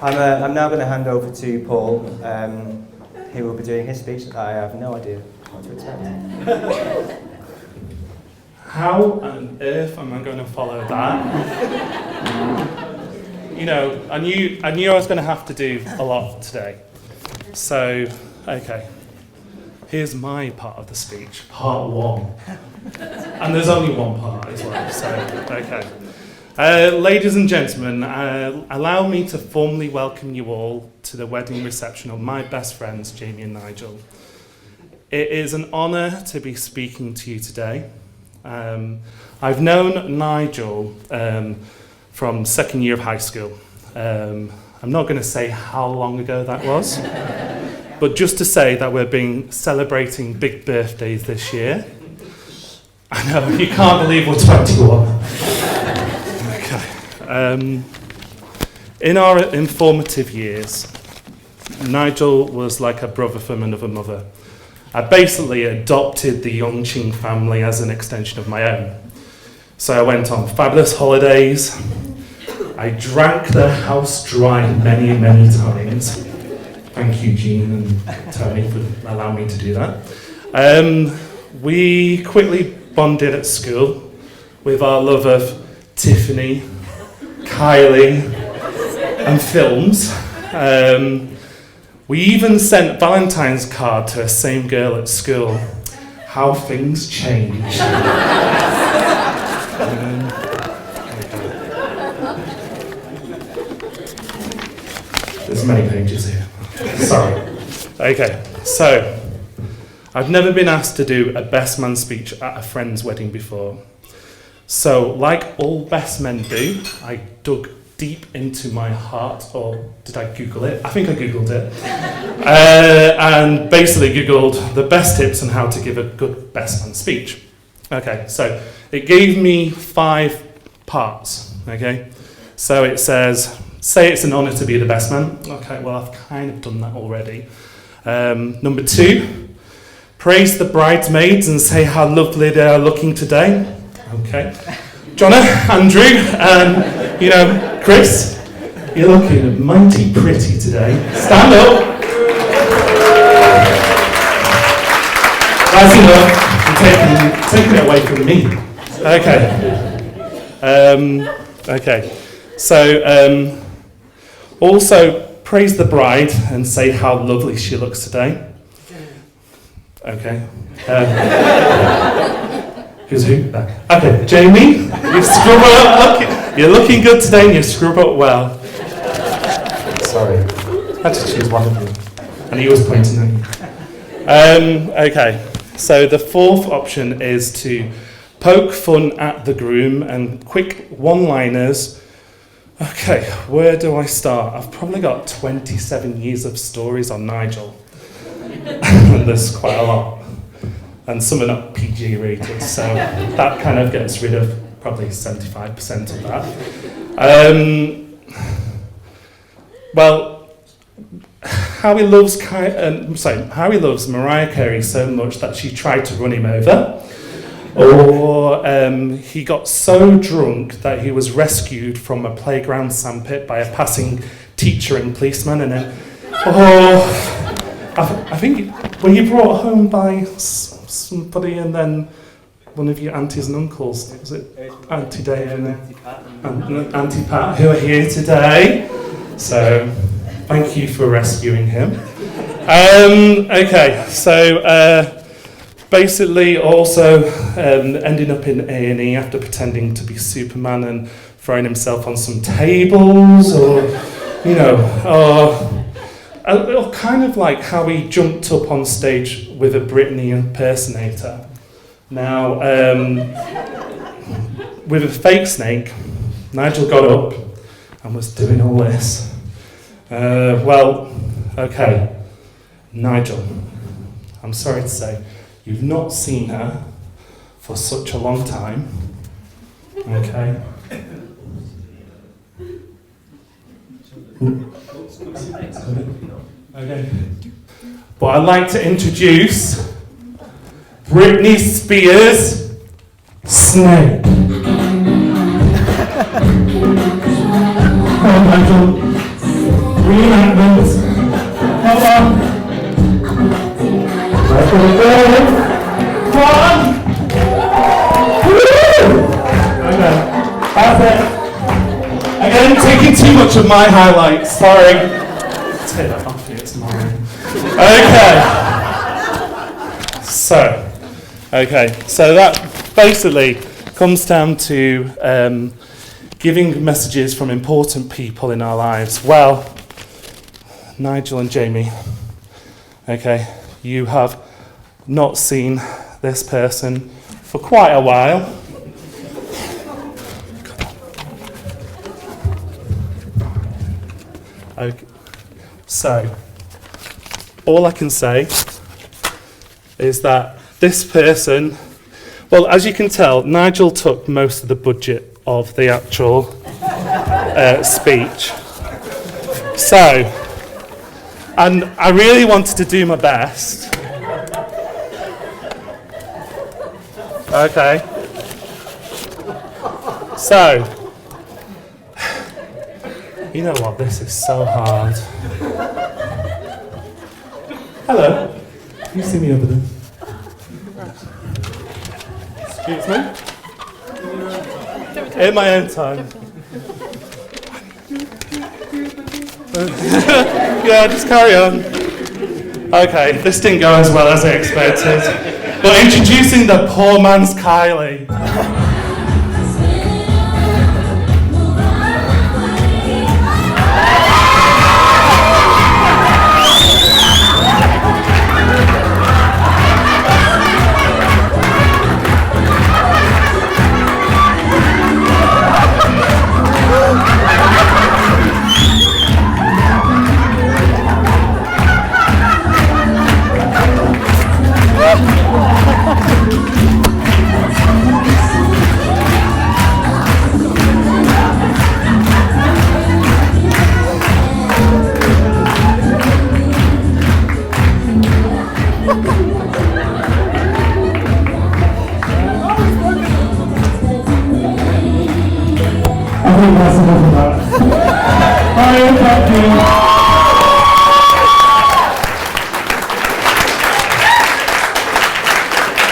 I'm now going to hand over to Paul, who will be doing his speech. I have no idea what to expect. How on earth am I going to follow that? I knew I was going to have to do a lot today. So, okay. Here's my part of the speech, part one. And there's only one part as well, so, okay. Ladies and gentlemen, allow me to formally welcome you all to the wedding reception of my best friends, Jamie and Nigel. It is an honour to be speaking to you today. I've known Nigel from second year of high school. I'm not going to say how long ago that was, but just to say that we're celebrating big birthdays this year. I know, you can't believe we're 21. Okay. In our informative years, Nigel was like a brother from another mother. I basically adopted the Yong-Ching family as an extension of my own. So I went on fabulous holidays. I drank their house dry many, many times. Thank you, Jean and Tony, for allowing me to do that. We quickly bonded at school with our love of Tiffany, Kylie, and films. We even sent Valentine's card to the same girl at school. How things change. There's many pages here. Sorry. Okay, so I've never been asked to do a best man speech at a friend's wedding before. So, like all best men do, I dug deep into my heart, or did I Google it? I think I Googled it. And basically Googled the best tips on how to give a good best man speech. Okay, so it gave me 5 parts, okay? So it says, say it's an honour to be the best man. Okay, well, I've kind of done that already. Number 2, praise the bridesmaids and say how lovely they are looking today. Okay. Jonna, Andrew, and, Chris, you're looking mighty pretty today. Stand up. That's enough. You're taking it away from me. Okay. Okay. So, also praise the bride and say how lovely she looks today. Okay. Who's who? Okay, Jamie, you've scrubbed up. You're looking good today and you've scrubbed up well. Sorry. I had to choose one of you. And he was pointing at you. Okay, so the 4th option is to poke fun at the groom and quick one-liners. Okay, where do I start? I've probably got 27 years of stories on Nigel. There's quite a lot. And some are not PG rated, so that kind of gets rid of probably 75% of that. Well, Howie loves Mariah Carey so much that she tried to run him over. Or he got so drunk that he was rescued from a playground sandpit by a passing teacher and policeman, and then, I think when you brought home by somebody, and then one of your aunties and uncles, was it Auntie Dave and Auntie Pat, who are here today. So thank you for rescuing him. Okay, so basically also ending up in A&E after pretending to be Superman and throwing himself on some tables, or or kind of like how he jumped up on stage with a Britney impersonator. Now, with a fake snake, Nigel got up and was doing all this. Okay, Nigel, I'm sorry to say, you've not seen her for such a long time, okay? Okay. But I'd like to introduce Britney Spears' Snake. Oh, Nigel. again, taking too much of my highlights. Sorry. Take that off you, it's mine. So that basically comes down to giving messages from important people in our lives. Well, Nigel and Jamie, okay, you have not seen this person for quite a while. Okay. So, all I can say is that this person, well, as you can tell, Nigel took most of the budget of the actual speech. So, and I really wanted to do my best. Okay. So, you know what, this is so hard. Hello. Can you see me over there? Excuse me? In my own time. Yeah, just carry on. Okay, this didn't go as well as I expected. But introducing the poor man's Kylie.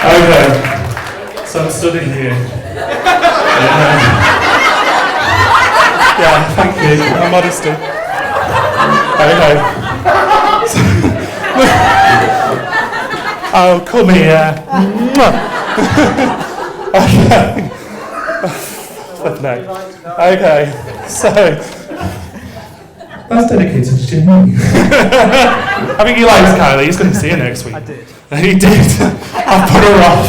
Okay, so I'm stood in here. Yeah, thank you. My modesty. Okay. Oh, come here. Okay. Okay, so that's dedicated to Jimmy. I think he likes Kylie. He's going to see her next week. I did. He did. I put her off.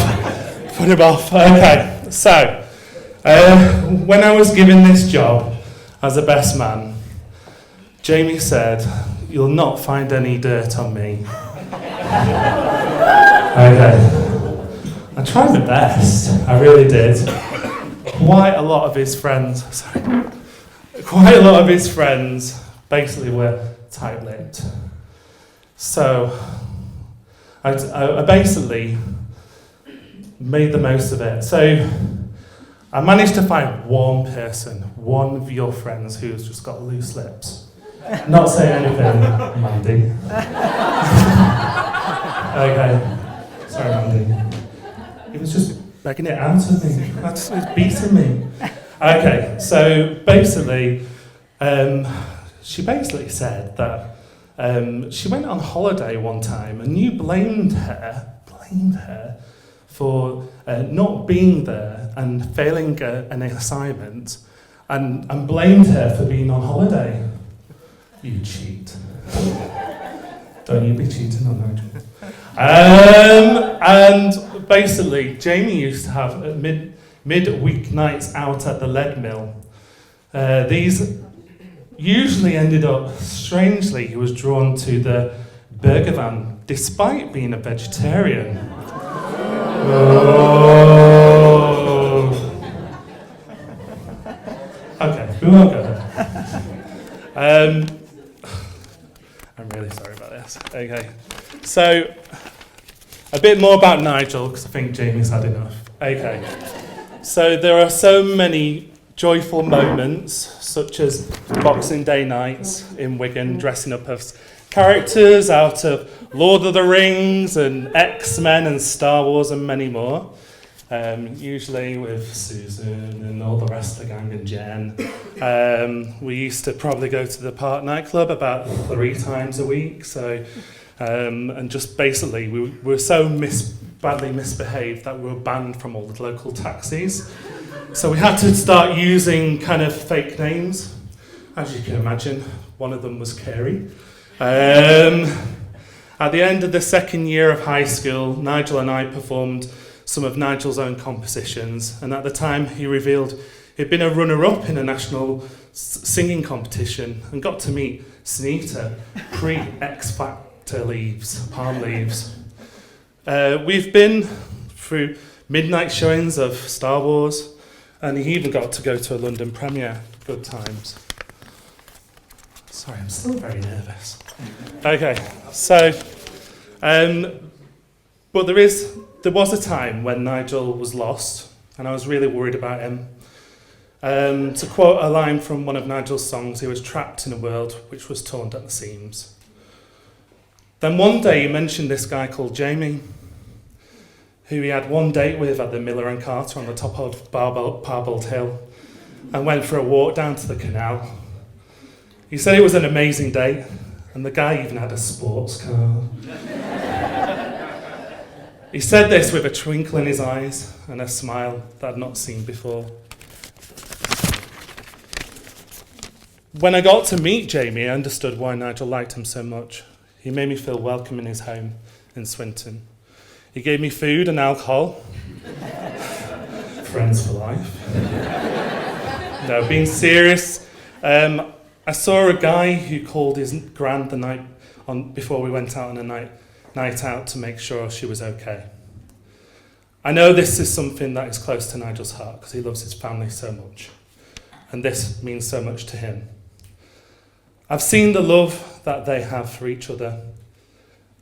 Put him off. Okay, so when I was given this job as a best man, Jamie said, "You'll not find any dirt on me." Okay. I tried my best. I really did. Quite a lot of his friends basically were tight-lipped. So I basically made the most of it. So I managed to find one person, one of your friends who's just got loose lips. Not saying anything, Mandy. Okay. Sorry, Mandy. He was just begging it out of me. That's was beating me. Okay, so basically, she basically said that she went on holiday one time and you blamed her for not being there and failing an assignment and blamed her for being on holiday. You cheat. Don't you be cheating on Nigel. And basically, Jamie used to have mid-week nights out at the lead mill. These usually ended up, strangely, he was drawn to the burger van, despite being a vegetarian. Oh. Okay, we won't go there. I'm really sorry about this. Okay, so a bit more about Nigel, because I think Jamie's had enough. Okay, so there are so many joyful moments, such as Boxing Day nights in Wigan, dressing up as characters out of Lord of the Rings and X-Men and Star Wars and many more. usually with Susan and all the rest of the gang and Jen. We used to probably go to the Park nightclub about 3 times a week. So, and just basically, we were so badly misbehaved that we were banned from all the local taxis. So we had to start using kind of fake names. As you can imagine, one of them was Carey. At the end of the second year of high school, Nigel and I performed some of Nigel's own compositions, and at the time he revealed he'd been a runner-up in a national singing competition and got to meet Sunita pre-X Factor Palm Leaves. We've been through midnight showings of Star Wars, and he even got to go to a London premiere. Good times. Sorry, I'm still very nervous. Okay, so, but there was a time when Nigel was lost, and I was really worried about him. To quote a line from one of Nigel's songs, he was trapped in a world which was torn at the seams. Then one day he mentioned this guy called Jamie, who he had one date with at the Miller and Carter on the top of Parbold Hill, and went for a walk down to the canal. He said it was an amazing date, and the guy even had a sports car. He said this with a twinkle in his eyes and a smile that I'd not seen before. When I got to meet Jamie, I understood why Nigel liked him so much. He made me feel welcome in his home in Swinton. He gave me food and alcohol. Friends for life. No, being serious, I saw a guy who called his gran the night before we went out on a night out to make sure she was okay. I know this is something that is close to Nigel's heart because he loves his family so much, and this means so much to him. I've seen the love that they have for each other,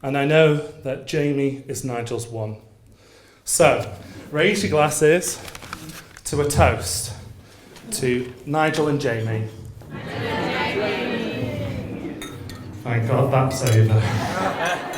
and I know that Jamie is Nigel's one. So, raise your glasses to a toast to Nigel and Jamie. Thank God that's over.